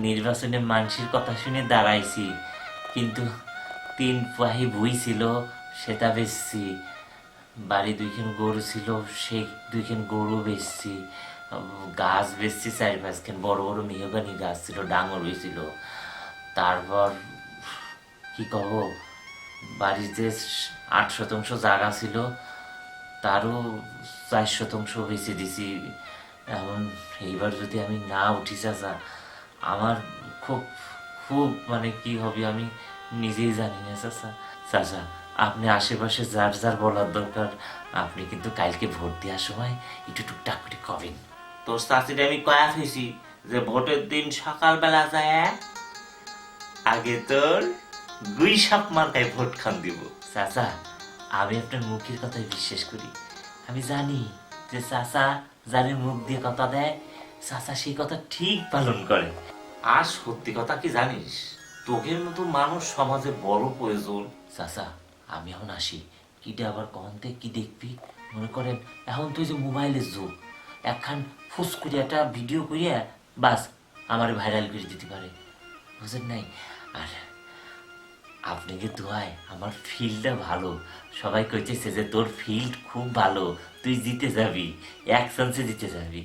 নির্বাচনে মানুষের কথা শুনে দাঁড়াইছি, কিন্তু 3 পাহি বই ছিল, সেটা বেচছি। বাড়ি 2খান গরু ছিল, সেই 2খান গরু বেচছি। গাছ বেচছি 4-5খান, বড় বড় মেহগানি গাছ ছিল, ডাঙর হয়েছিল। তারপর কি কব, বাড়ির যে 8 শতাংশ জায়গা ছিল, তারও 4 শতাংশ বেঁচে দিছি। এখন এইবার যদি আমি না উঠি চাচা, আমার খুব খুব মানে কি হবে আমি নিজেই জানি না চাচা। চাচা, আপনি আশেপাশে যার যার বলার দরকার, আপনি কিন্তু কালকে ভোট দেওয়ার সময় একটু টুকটাক করে কবেন। তোর চাচিটা আমি কয়া হয়েছি যে ভোটের দিন সকালবেলা যায় আগে তোর গুই সাপ মার্কায় ভোট খান দিব। চাচা, আমি আপনার মুখের কথাই বিশ্বাস করি। আমি জানি যে চাচা যারে মুখ দিয়ে কথা দেয়, চাচা সেই কথা ঠিক পালন করে। আর সত্যি কথা কি জানিস, তোগের মতো মানুষ সমাজে বড় প্রয়োজন। চাচা, আমি এখন আসি। কিটা আবার কখন থেকে কি দেখবি? মনে করেন এখন তুই যে মোবাইলের যুগ, একখান ফুস করে একটা ভিডিও করিয়া বাস আমার ভাইরাল করে দিতে পারে, বুঝেন নাই? আর আপনাকে দোয়ায় আমার ফিল্ডটা ভালো। সবাই কইতেছে যে তোর ফিল্ড খুব ভালো, তুই জিতে যাবি, 1 চান্সে জিতে যাবি।